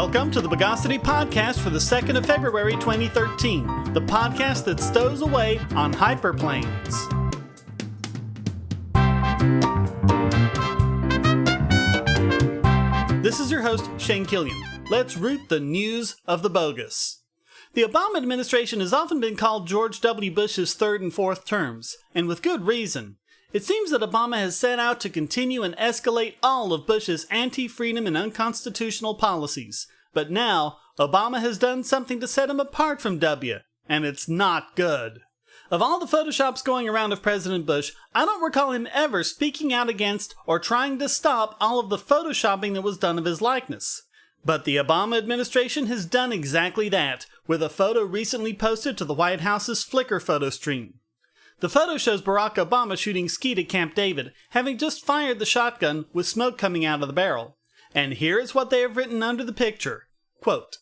Welcome to the Bogosity podcast for the 2nd of February 2013, the podcast that stows away on hyperplanes. This is your host, Shane Killian. Let's root the news of the bogus. The Obama administration has often been called George W. Bush's third and fourth terms, and with good reason. It seems that Obama has set out to continue and escalate all of Bush's anti-freedom and unconstitutional policies. But now, Obama has done something to set him apart from W, and it's not good. Of all the photoshops going around of President Bush, I don't recall him ever speaking out against or trying to stop all of the photoshopping that was done of his likeness. But the Obama administration has done exactly that, with a photo recently posted to the White House's Flickr photo stream. The photo shows Barack Obama shooting skeet at Camp David, having just fired the shotgun with smoke coming out of the barrel. And here is what they have written under the picture. Quote,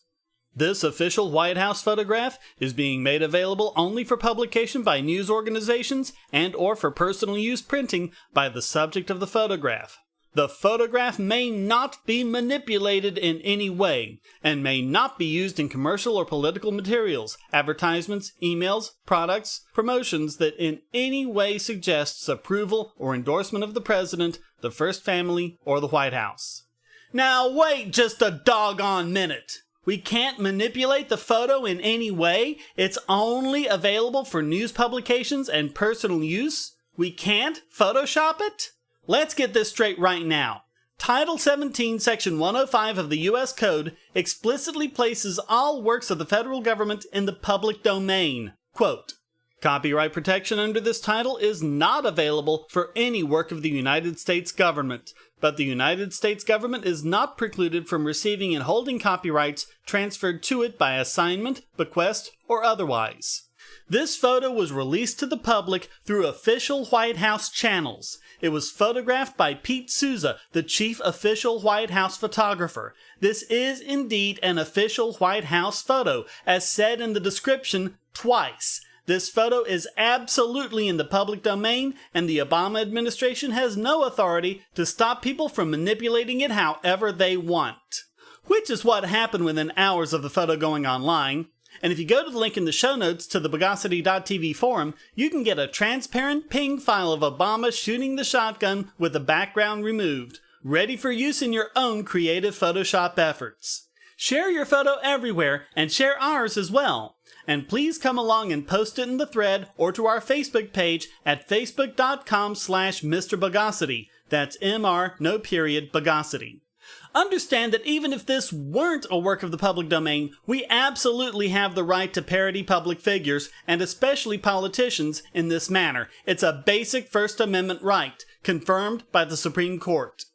"This official White House photograph is being made available only for publication by news organizations and or for personal use printing by the subject of the photograph. The photograph may not be manipulated in any way, and may not be used in commercial or political materials, advertisements, emails, products, promotions that in any way suggests approval or endorsement of the president, the First Family, or the White House." Now wait just a doggone minute. We can't manipulate the photo in any way? It's only available for news publications and personal use? We can't Photoshop it? Let's get this straight right now. Title 17, Section 105 of the U.S. Code explicitly places all works of the federal government in the public domain. Quote, "Copyright protection under this title is not available for any work of the United States government, but the United States government is not precluded from receiving and holding copyrights transferred to it by assignment, bequest, or otherwise." This photo was released to the public through official White House channels. It was photographed by Pete Souza, the chief official White House photographer. This is indeed an official White House photo, as said in the description twice. This photo is absolutely in the public domain, and the Obama administration has no authority to stop people from manipulating it however they want. Which is what happened within hours of the photo going online. And if you go to the link in the show notes to the Bogosity.tv forum, you can get a transparent ping file of Obama shooting the shotgun with the background removed, ready for use in your own creative Photoshop efforts. Share your photo everywhere, and share ours as well. And please come along and post it in the thread or to our Facebook page at facebook.com/Mr. Bogosity. That's MR, no period, Bogosity. Understand that even if this weren't a work of the public domain, we absolutely have the right to parody public figures, and especially politicians, in this manner. It's a basic First Amendment right, confirmed by the Supreme Court.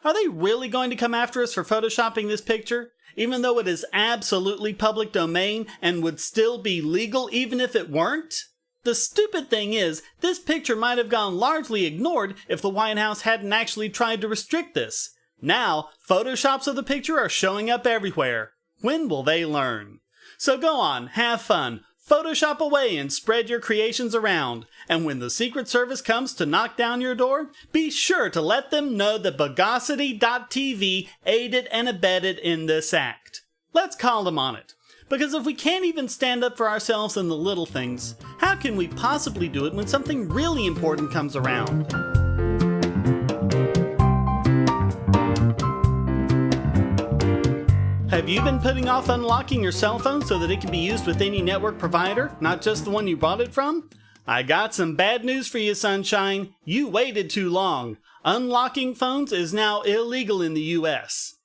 Are they really going to come after us for photoshopping this picture? Even though it is absolutely public domain and would still be legal even if it weren't? The stupid thing is, this picture might have gone largely ignored if the White House hadn't actually tried to restrict this. Now, photoshops of the picture are showing up everywhere. When will they learn? So go on, have fun, Photoshop away and spread your creations around. And when the Secret Service comes to knock down your door, be sure to let them know that Bogosity.tv aided and abetted in this act. Let's call them on it. Because if we can't even stand up for ourselves in the little things, how can we possibly do it when something really important comes around? Have you been putting off unlocking your cell phone so that it can be used with any network provider, not just the one you bought it from? I got some bad news for you, sunshine. You waited too long. Unlocking phones is now illegal in the U.S.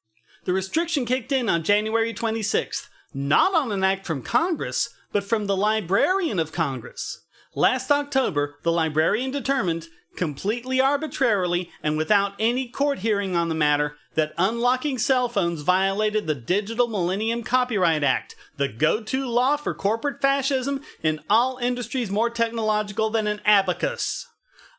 The restriction kicked in on January 26th, not on an act from Congress, but from the Librarian of Congress. Last October, the librarian determined, completely arbitrarily and without any court hearing on the matter, that unlocking cell phones violated the Digital Millennium Copyright Act, the go-to law for corporate fascism in all industries more technological than an abacus.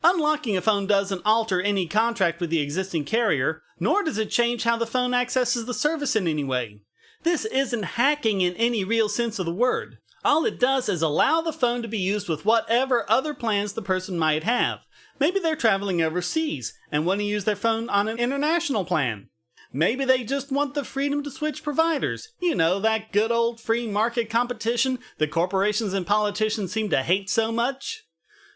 Unlocking a phone doesn't alter any contract with the existing carrier, nor does it change how the phone accesses the service in any way. This isn't hacking in any real sense of the word. All it does is allow the phone to be used with whatever other plans the person might have. Maybe they're traveling overseas and want to use their phone on an international plan. Maybe they just want the freedom to switch providers. You know, that good old free market competition that corporations and politicians seem to hate so much.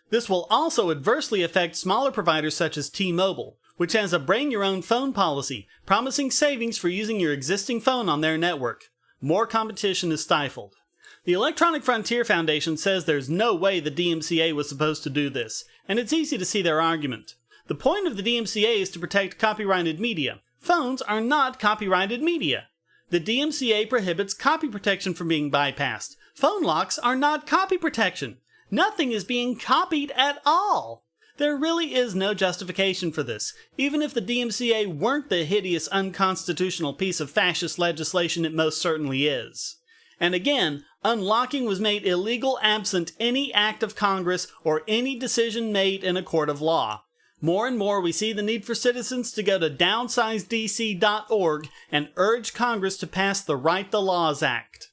This will also adversely affect smaller providers such as T-Mobile, which has a bring-your-own-phone policy, promising savings for using your existing phone on their network. More competition is stifled. The Electronic Frontier Foundation says there's no way the DMCA was supposed to do this, and it's easy to see their argument. The point of the DMCA is to protect copyrighted media. Phones are not copyrighted media. The DMCA prohibits copy protection from being bypassed. Phone locks are not copy protection. Nothing is being copied at all. There really is no justification for this, even if the DMCA weren't the hideous, unconstitutional piece of fascist legislation it most certainly is. And again, unlocking was made illegal absent any act of Congress or any decision made in a court of law. More and more we see the need for citizens to go to downsizedc.org and urge Congress to pass the Write the Laws Act.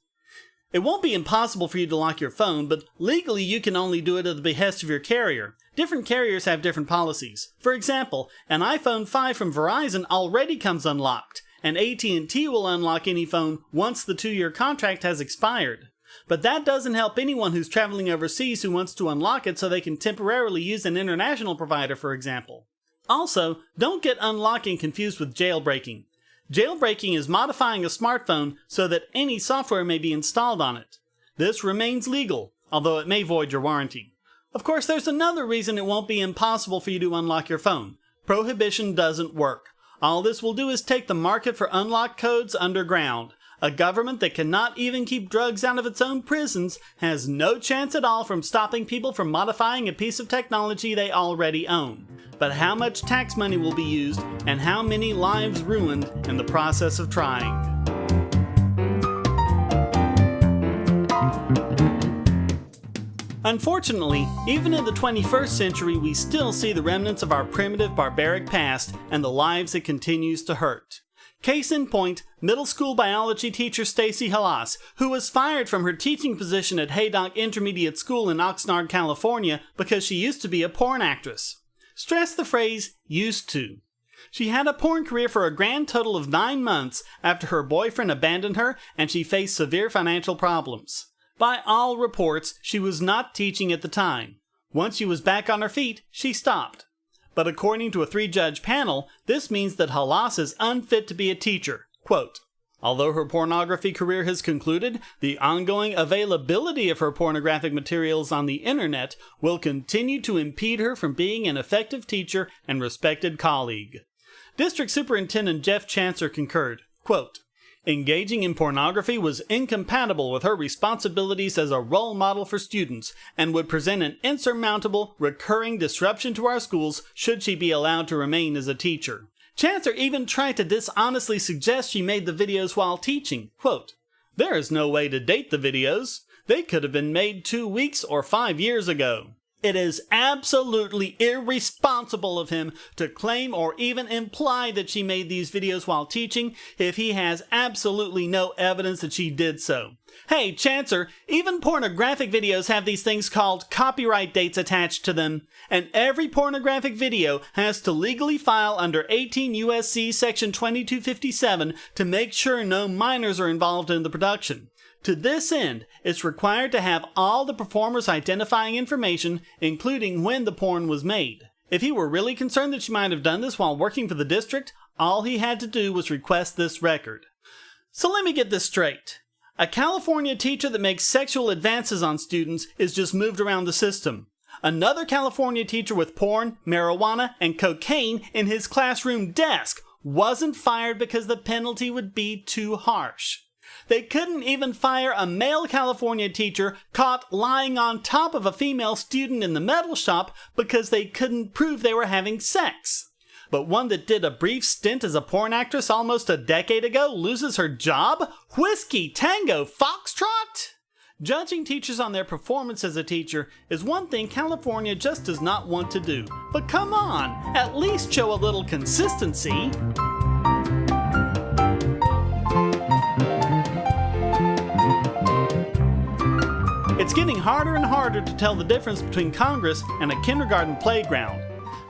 It won't be impossible for you to lock your phone, but legally you can only do it at the behest of your carrier. Different carriers have different policies. For example, an iPhone 5 from Verizon already comes unlocked, and AT&T will unlock any phone once the 2-year contract has expired. But that doesn't help anyone who's traveling overseas who wants to unlock it so they can temporarily use an international provider, for example. Also, don't get unlocking confused with jailbreaking. Jailbreaking is modifying a smartphone so that any software may be installed on it. This remains legal, although it may void your warranty. Of course, there's another reason it won't be impossible for you to unlock your phone. Prohibition doesn't work. All this will do is take the market for unlock codes underground. A government that cannot even keep drugs out of its own prisons has no chance at all from stopping people from modifying a piece of technology they already own. But how much tax money will be used and how many lives ruined in the process of trying? Unfortunately, even in the 21st century, we still see the remnants of our primitive, barbaric past and the lives it continues to hurt. Case in point, middle school biology teacher Stacy Halas, who was fired from her teaching position at Haydock Intermediate School in Oxnard, California, because she used to be a porn actress. Stress the phrase, used to. She had a porn career for a grand total of 9 months after her boyfriend abandoned her and she faced severe financial problems. By all reports, she was not teaching at the time. Once she was back on her feet, she stopped. But according to a 3-judge panel, this means that Halas is unfit to be a teacher. Quote, although her pornography career has concluded, the ongoing availability of her pornographic materials on the internet will continue to impede her from being an effective teacher and respected colleague. District Superintendent Jeff Chancellor concurred. Quote, engaging in pornography was incompatible with her responsibilities as a role model for students and would present an insurmountable, recurring disruption to our schools should she be allowed to remain as a teacher. Chancellor even tried to dishonestly suggest she made the videos while teaching. Quote, there is no way to date the videos. They could have been made 2 weeks or 5 years ago. It is absolutely irresponsible of him to claim or even imply that she made these videos while teaching if he has absolutely no evidence that she did so. Hey, Chancellor, even pornographic videos have these things called copyright dates attached to them, and every pornographic video has to legally file under 18 U.S.C. Section 2257 to make sure no minors are involved in the production. To this end, it's required to have all the performer's identifying information, including when the porn was made. If he were really concerned that she might have done this while working for the district, all he had to do was request this record. So let me get this straight. A California teacher that makes sexual advances on students is just moved around the system. Another California teacher with porn, marijuana, and cocaine in his classroom desk wasn't fired because the penalty would be too harsh. They couldn't even fire a male California teacher caught lying on top of a female student in the metal shop because they couldn't prove they were having sex. But one that did a brief stint as a porn actress almost a decade ago loses her job? Whiskey Tango Foxtrot? Judging teachers on their performance as a teacher is one thing California just does not want to do. But come on, at least show a little consistency. It's getting harder and harder to tell the difference between Congress and a kindergarten playground.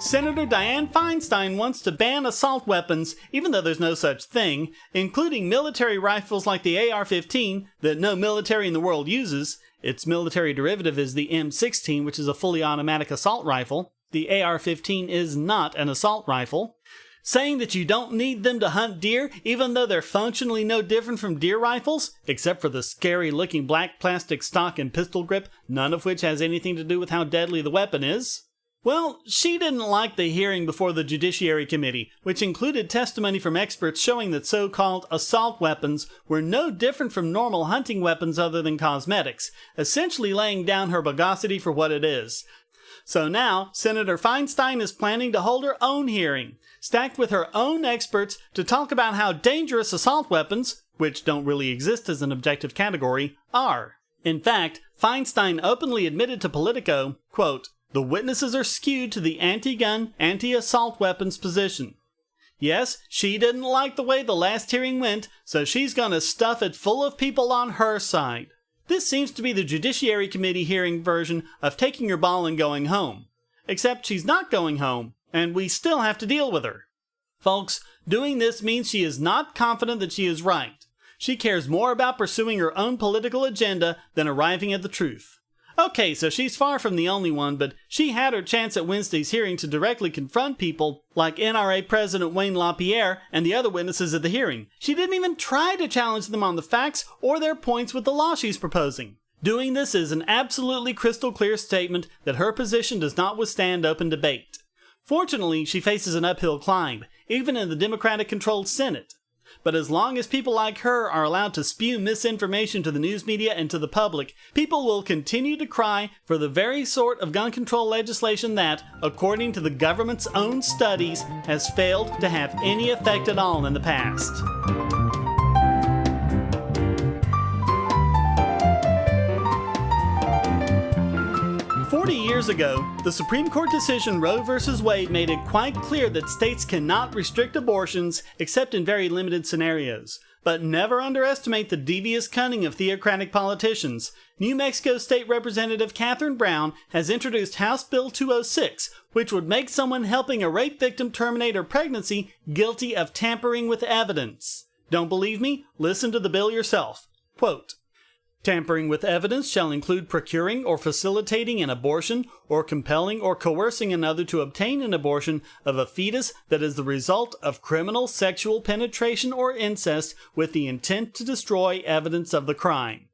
Senator Dianne Feinstein wants to ban assault weapons, even though there's no such thing, including military rifles like the AR-15 that no military in the world uses. Its military derivative is the M16, which is a fully automatic assault rifle. The AR-15 is not an assault rifle. Saying that you don't need them to hunt deer, even though they're functionally no different from deer rifles, except for the scary-looking black plastic stock and pistol grip, none of which has anything to do with how deadly the weapon is. Well, she didn't like the hearing before the Judiciary Committee, which included testimony from experts showing that so-called assault weapons were no different from normal hunting weapons other than cosmetics, essentially laying down her Bogosity for what it is. So now, Senator Feinstein is planning to hold her own hearing, stacked with her own experts to talk about how dangerous assault weapons, which don't really exist as an objective category, are. In fact, Feinstein openly admitted to Politico, quote, "The witnesses are skewed to the anti-gun, anti-assault weapons position. Yes, she didn't like the way the last hearing went, so she's gonna stuff it full of people on her side." This seems to be the Judiciary Committee hearing version of taking your ball and going home. Except she's not going home, and we still have to deal with her. Folks, doing this means she is not confident that she is right. She cares more about pursuing her own political agenda than arriving at the truth. Okay, so she's far from the only one, but she had her chance at Wednesday's hearing to directly confront people like NRA President Wayne LaPierre and the other witnesses at the hearing. She didn't even try to challenge them on the facts or their points with the law she's proposing. Doing this is an absolutely crystal clear statement that her position does not withstand open debate. Fortunately, she faces an uphill climb, even in the Democratic-controlled Senate. But as long as people like her are allowed to spew misinformation to the news media and to the public, people will continue to cry for the very sort of gun control legislation that, according to the government's own studies, has failed to have any effect at all in the past. Years ago, the Supreme Court decision Roe v. Wade made it quite clear that states cannot restrict abortions except in very limited scenarios. But never underestimate the devious cunning of theocratic politicians. New Mexico State Representative Catherine Brown has introduced House Bill 206, which would make someone helping a rape victim terminate her pregnancy guilty of tampering with evidence. Don't believe me? Listen to the bill yourself. Quote, "Tampering with evidence shall include procuring or facilitating an abortion or compelling or coercing another to obtain an abortion of a fetus that is the result of criminal sexual penetration or incest with the intent to destroy evidence of the crime."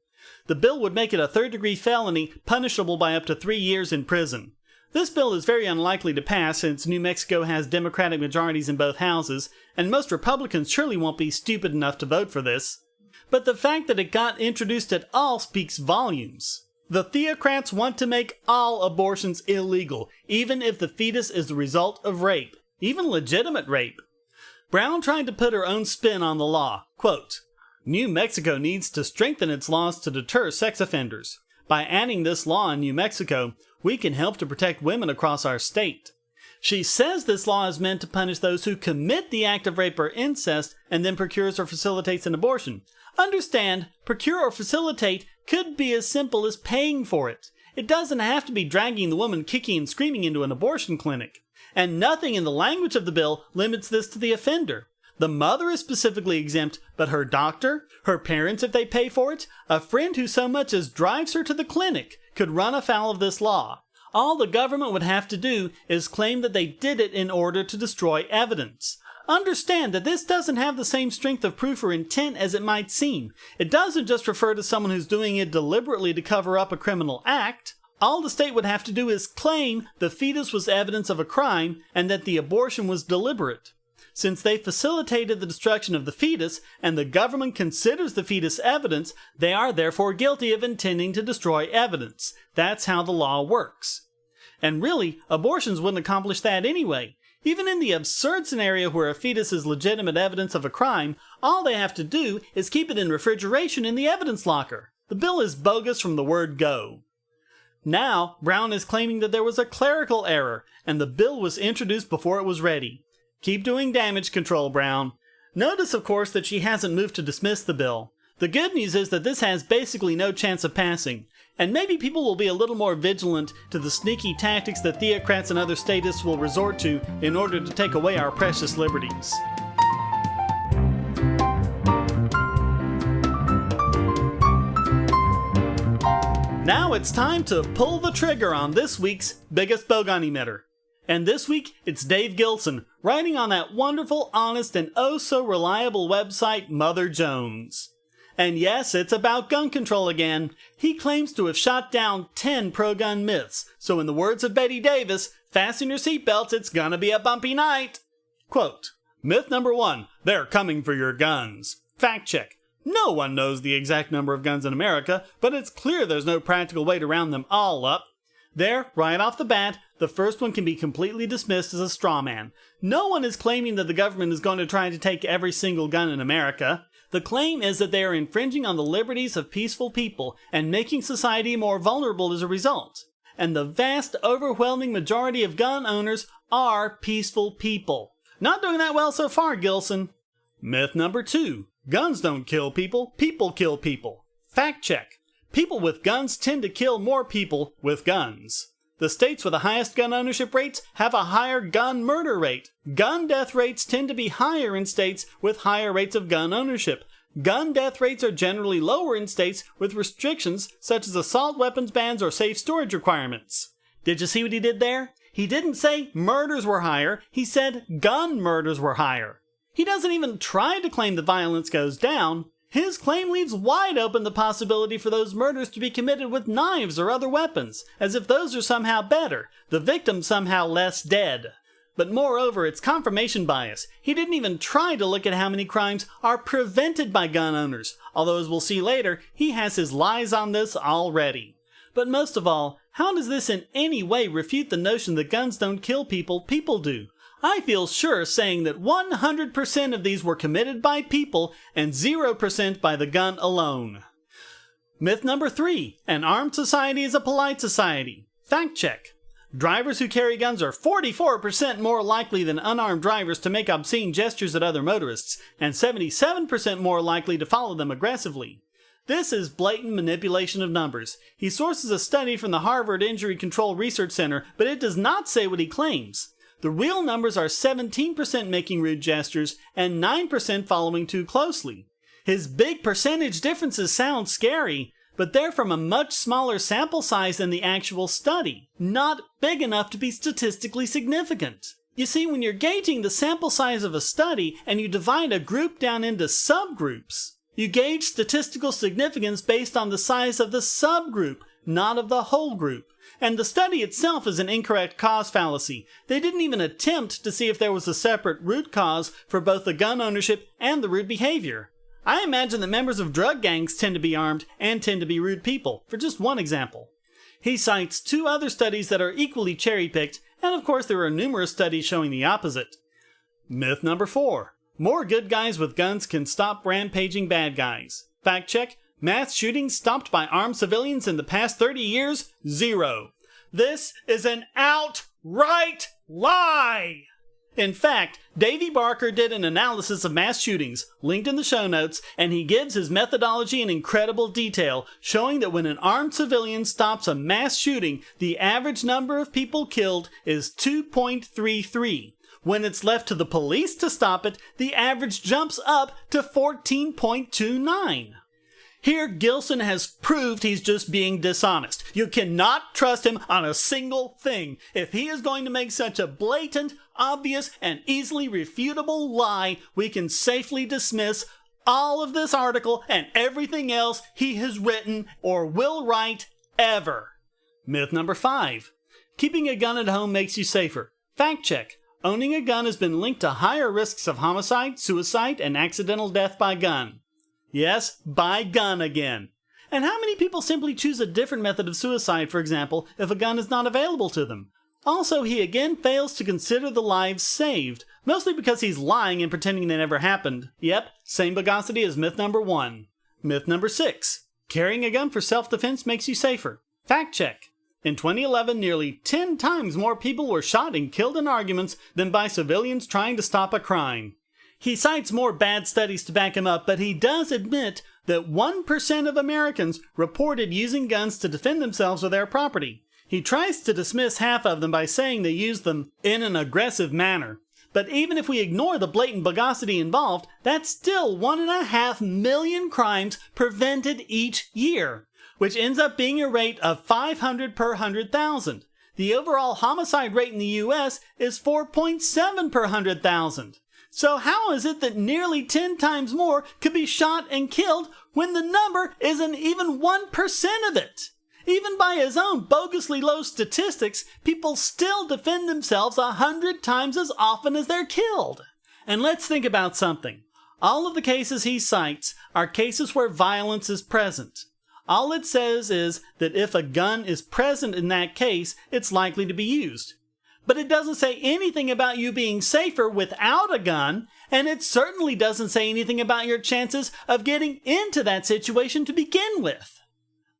The bill would make it a third-degree felony punishable by up to 3 years in prison. This bill is very unlikely to pass since New Mexico has Democratic majorities in both houses, and most Republicans surely won't be stupid enough to vote for this. But the fact that it got introduced at all speaks volumes. The theocrats want to make all abortions illegal, even if the fetus is the result of rape, even legitimate rape. Brown tried to put her own spin on the law. Quote, "New Mexico needs to strengthen its laws to deter sex offenders. By adding this law in New Mexico, we can help to protect women across our state." She says this law is meant to punish those who commit the act of rape or incest and then procures or facilitates an abortion. Understand, procure or facilitate could be as simple as paying for it. It doesn't have to be dragging the woman kicking and screaming into an abortion clinic. And nothing in the language of the bill limits this to the offender. The mother is specifically exempt, but her doctor, her parents if they pay for it, a friend who so much as drives her to the clinic could run afoul of this law. All the government would have to do is claim that they did it in order to destroy evidence. Understand that this doesn't have the same strength of proof or intent as it might seem. It doesn't just refer to someone who's doing it deliberately to cover up a criminal act. All the state would have to do is claim the fetus was evidence of a crime and that the abortion was deliberate. Since they facilitated the destruction of the fetus and the government considers the fetus evidence, they are therefore guilty of intending to destroy evidence. That's how the law works. And really, abortions wouldn't accomplish that anyway. Even in the absurd scenario where a fetus is legitimate evidence of a crime, all they have to do is keep it in refrigeration in the evidence locker. The bill is bogus from the word go. Now, Brown is claiming that there was a clerical error, and the bill was introduced before it was ready. Keep doing damage control, Brown. Notice, of course, that she hasn't moved to dismiss the bill. The good news is that this has basically no chance of passing. And maybe people will be a little more vigilant to the sneaky tactics that theocrats and other statists will resort to in order to take away our precious liberties. Now it's time to pull the trigger on this week's biggest Bogon emitter. And this week, it's Dave Gilson, writing on that wonderful, honest, and oh-so-reliable website, Mother Jones. And yes, it's about gun control again. He claims to have shot down 10 pro-gun myths, so in the words of Betty Davis, fasten your seatbelts, it's gonna be a bumpy night. Quote, myth number 1, they're coming for your guns. Fact check. No one knows the exact number of guns in America, but it's clear there's no practical way to round them all up. There, right off the bat, the first one can be completely dismissed as a straw man. No one is claiming that the government is going to try to take every single gun in America. The claim is that they are infringing on the liberties of peaceful people and making society more vulnerable as a result. And the vast, overwhelming majority of gun owners are peaceful people. Not doing that well so far, Gilson. Myth number 2. Guns don't kill people, people kill people. Fact check. People with guns tend to kill more people with guns. The states with the highest gun ownership rates have a higher gun murder rate. Gun death rates tend to be higher in states with higher rates of gun ownership. Gun death rates are generally lower in states with restrictions such as assault weapons bans or safe storage requirements. Did you see what he did there? He didn't say murders were higher, he said gun murders were higher. He doesn't even try to claim that violence goes down. His claim leaves wide open the possibility for those murders to be committed with knives or other weapons, as if those are somehow better, the victim somehow less dead. But moreover, it's confirmation bias. He didn't even try to look at how many crimes are prevented by gun owners, although as we'll see later, he has his lies on this already. But most of all, how does this in any way refute the notion that guns don't kill people, people do? I feel sure saying that 100% of these were committed by people and 0% by the gun alone. Myth number 3. An armed society is a polite society. Fact check. Drivers who carry guns are 44% more likely than unarmed drivers to make obscene gestures at other motorists, and 77% more likely to follow them aggressively. This is blatant manipulation of numbers. He sources a study from the Harvard Injury Control Research Center, but it does not say what he claims. The real numbers are 17% making rude gestures and 9% following too closely. His big percentage differences sound scary, but they're from a much smaller sample size than the actual study, not big enough to be statistically significant. You see, when you're gauging the sample size of a study and you divide a group down into subgroups, you gauge statistical significance based on the size of the subgroup, not of the whole group. And the study itself is an incorrect cause fallacy. They didn't even attempt to see if there was a separate root cause for both the gun ownership and the rude behavior. I imagine that members of drug gangs tend to be armed and tend to be rude people, for just one example. He cites 2 other studies that are equally cherry-picked, and of course there are numerous studies showing the opposite. Myth number 4. More good guys with guns can stop rampaging bad guys. Fact check. Mass shootings stopped by armed civilians in the past 30 years? 0. This is an outright lie! In fact, Davey Barker did an analysis of mass shootings, linked in the show notes, and he gives his methodology in incredible detail, showing that when an armed civilian stops a mass shooting, the average number of people killed is 2.33. When it's left to the police to stop it, the average jumps up to 14.29. Here, Gilson has proved he's just being dishonest. You cannot trust him on a single thing. If he is going to make such a blatant, obvious, and easily refutable lie, we can safely dismiss all of this article and everything else he has written or will write ever. Myth number 5. Keeping a gun at home makes you safer. Fact check. Owning a gun has been linked to higher risks of homicide, suicide, and accidental death by gun. Yes, by gun again. And how many people simply choose a different method of suicide, for example, if a gun is not available to them? Also, he again fails to consider the lives saved, mostly because he's lying and pretending they never happened. Yep, same Bogosity as myth number 1. Myth number 6. Carrying a gun for self-defense makes you safer. Fact check. In 2011, nearly 10 times more people were shot and killed in arguments than by civilians trying to stop a crime. He cites more bad studies to back him up, but he does admit that 1% of Americans reported using guns to defend themselves or their property. He tries to dismiss half of them by saying they use them in an aggressive manner. But even if we ignore the blatant bogosity involved, that's still 1.5 million crimes prevented each year, which ends up being a rate of 500 per 100,000. The overall homicide rate in the US is 4.7 per 100,000. So how is it that nearly 10 times more could be shot and killed when the number isn't even 1% of it? Even by his own bogusly low statistics, people still defend themselves 100 times as often as they're killed. And let's think about something. All of the cases he cites are cases where violence is present. All it says is that if a gun is present in that case, it's likely to be used. But it doesn't say anything about you being safer without a gun, and it certainly doesn't say anything about your chances of getting into that situation to begin with.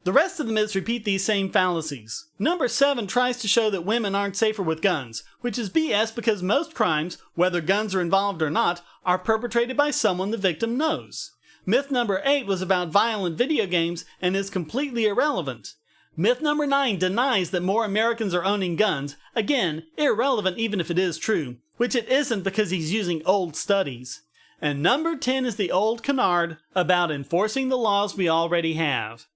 The rest of the myths repeat these same fallacies. Number 7 tries to show that women aren't safer with guns, which is BS because most crimes, whether guns are involved or not, are perpetrated by someone the victim knows. Myth number 8 was about violent video games and is completely irrelevant. Myth number 9 denies that more Americans are owning guns, again, irrelevant even if it is true, which it isn't because he's using old studies. And number 10 is the old canard about enforcing the laws we already have.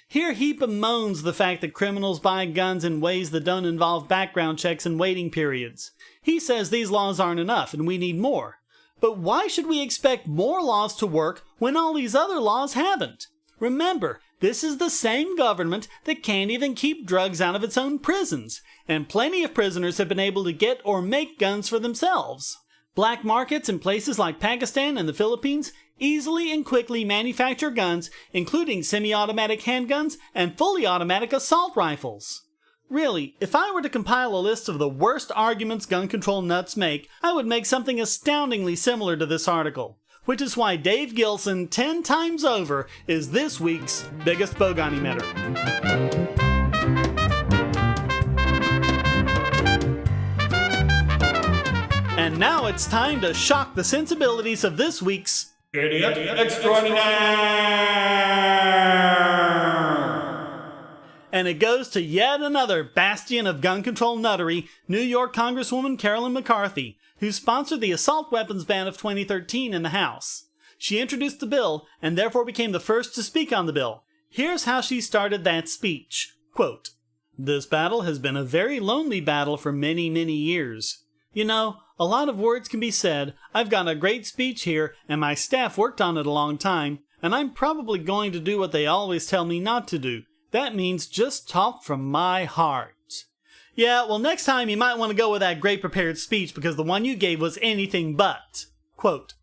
Here he bemoans the fact that criminals buy guns in ways that don't involve background checks and waiting periods. He says these laws aren't enough and we need more. But why should we expect more laws to work when all these other laws haven't? Remember, this is the same government that can't even keep drugs out of its own prisons, and plenty of prisoners have been able to get or make guns for themselves. Black markets in places like Pakistan and the Philippines easily and quickly manufacture guns, including semi-automatic handguns and fully automatic assault rifles. Really, if I were to compile a list of the worst arguments gun control nuts make, I would make something astoundingly similar to this article. Which is why Dave Gilson, 10 times over, is this week's biggest Bogon emitter. And now it's time to shock the sensibilities of this week's Idiot Extraordinaire! And it goes to yet another bastion of gun control nuttery, New York Congresswoman Carolyn McCarthy, who sponsored the assault weapons ban of 2013 in the House. She introduced the bill and therefore became the first to speak on the bill. Here's how she started that speech. Quote, "This battle has been a very lonely battle for many, many years. You know, a lot of words can be said. I've got a great speech here, and my staff worked on it a long time, and I'm probably going to do what they always tell me not to do. That means just talk from my heart." Yeah, well, next time you might want to go with that great prepared speech because the one you gave was anything but. Quote,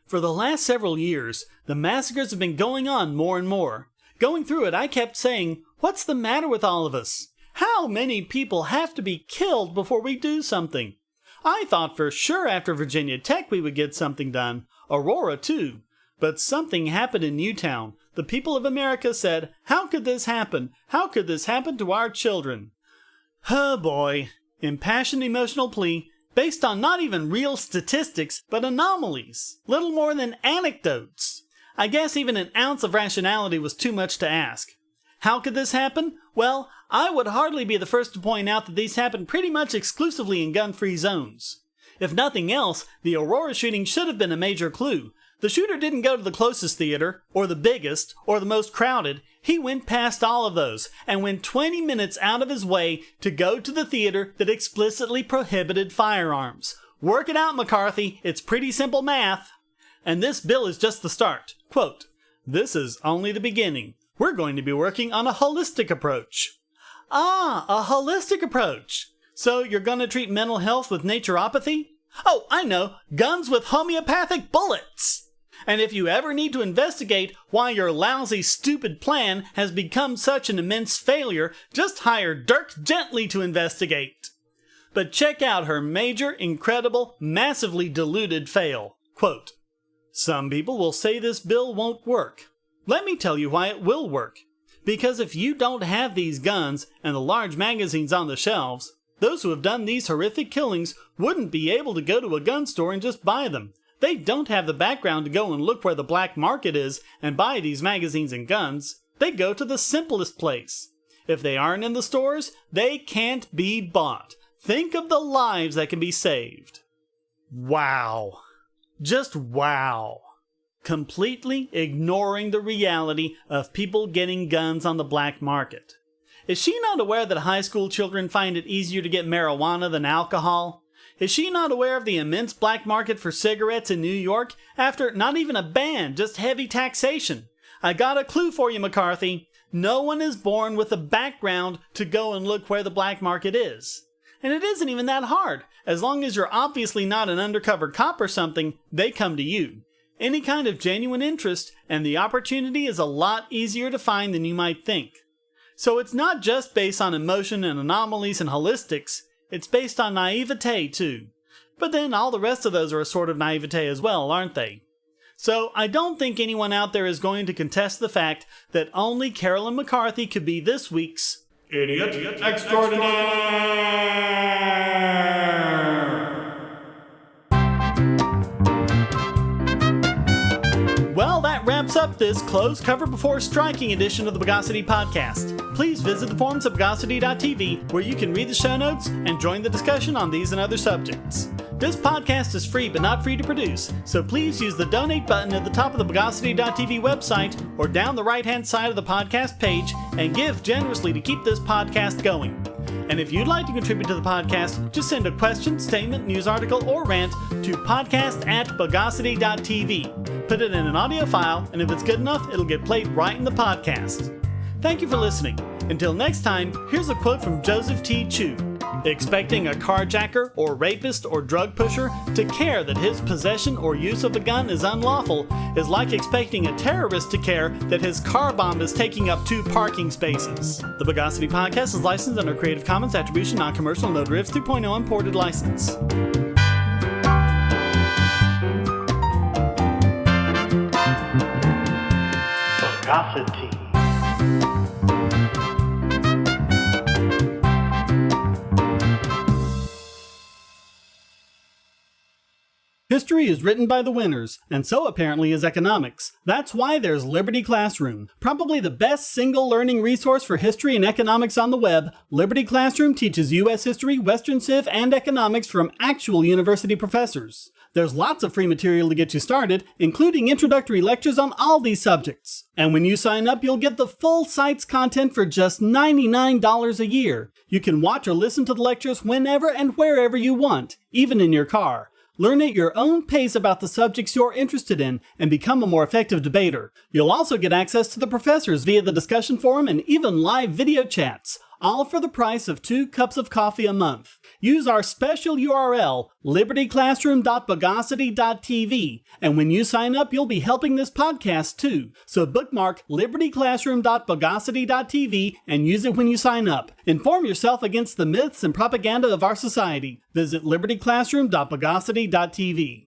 "For the last several years, the massacres have been going on more and more. Going through it, I kept saying, what's the matter with all of us? How many people have to be killed before we do something? I thought for sure after Virginia Tech we would get something done. Aurora too. But something happened in Newtown. The people of America said, how could this happen? How could this happen to our children?" Oh boy. Impassioned emotional plea based on not even real statistics, but anomalies. Little more than anecdotes. I guess even an ounce of rationality was too much to ask. How could this happen? Well, I would hardly be the first to point out that these happen pretty much exclusively in gun-free zones. If nothing else, the Aurora shooting should have been a major clue. The shooter didn't go to the closest theater, or the biggest, or the most crowded. He went past all of those, and went 20 minutes out of his way to go to the theater that explicitly prohibited firearms. Work it out, McCarthy. It's pretty simple math. And this bill is just the start. Quote, "This is only the beginning. We're going to be working on a holistic approach." Ah, a holistic approach. So you're going to treat mental health with naturopathy? Oh, I know, guns with homeopathic bullets. And if you ever need to investigate why your lousy, stupid plan has become such an immense failure, just hire Dirk Gently to investigate. But check out her major, incredible, massively diluted fail. Quote, "Some people will say this bill won't work. Let me tell you why it will work. Because if you don't have these guns and the large magazines on the shelves, those who have done these horrific killings wouldn't be able to go to a gun store and just buy them. They don't have the background to go and look where the black market is and buy these magazines and guns. They go to the simplest place. If they aren't in the stores, they can't be bought. Think of the lives that can be saved. Wow. Just wow. Completely ignoring the reality of people getting guns on the black market. Is she not aware that high school children find it easier to get marijuana than alcohol? Is she not aware of the immense black market for cigarettes in New York after not even a ban, just heavy taxation? I got a clue for you, McCarthy. No one is born with a background to go and look where the black market is. And it isn't even that hard. As long as you're obviously not an undercover cop or something, they come to you. Any kind of genuine interest, and the opportunity is a lot easier to find than you might think. So it's not just based on emotion and anomalies and holistics, it's based on naivete too. But then all the rest of those are a sort of naivete as well, aren't they? So I don't think anyone out there is going to contest the fact that only Carolyn McCarthy could be this week's Idiot Extraordinaire! Well, that wraps up this closed cover before striking edition of the Bogosity podcast. Please visit the forums at Bogosity.tv where you can read the show notes and join the discussion on these and other subjects. This podcast is free but not free to produce, so please use the donate button at the top of the Bogosity.tv website or down the right-hand side of the podcast page and give generously to keep this podcast going. And if you'd like to contribute to the podcast, just send a question, statement, news article, or rant to podcast@Bogosity.tv. Put it in an audio file, and if it's good enough, it'll get played right in the podcast. Thank you for listening. Until next time, here's a quote from Joseph T. Chu. Expecting a carjacker or rapist or drug pusher to care that his possession or use of a gun is unlawful is like expecting a terrorist to care that his car bomb is taking up 2 parking spaces. The Bogosity podcast is licensed under Creative Commons Attribution Non-Commercial No Derivatives 3.0 Imported License. Bogosity. History is written by the winners, and so apparently is economics. That's why there's Liberty Classroom. Probably the best single learning resource for history and economics on the web, Liberty Classroom teaches U.S. history, Western Civ, and economics from actual university professors. There's lots of free material to get you started, including introductory lectures on all these subjects. And when you sign up, you'll get the full site's content for just $99 a year. You can watch or listen to the lectures whenever and wherever you want, even in your car. Learn at your own pace about the subjects you're interested in and become a more effective debater. You'll also get access to the professors via the discussion forum and even live video chats, all for the price of 2 cups of coffee a month. Use our special URL, libertyclassroom.bogosity.tv, and when you sign up, you'll be helping this podcast too. So bookmark libertyclassroom.bogosity.tv and use it when you sign up. Inform yourself against the myths and propaganda of our society. Visit libertyclassroom.bogosity.tv.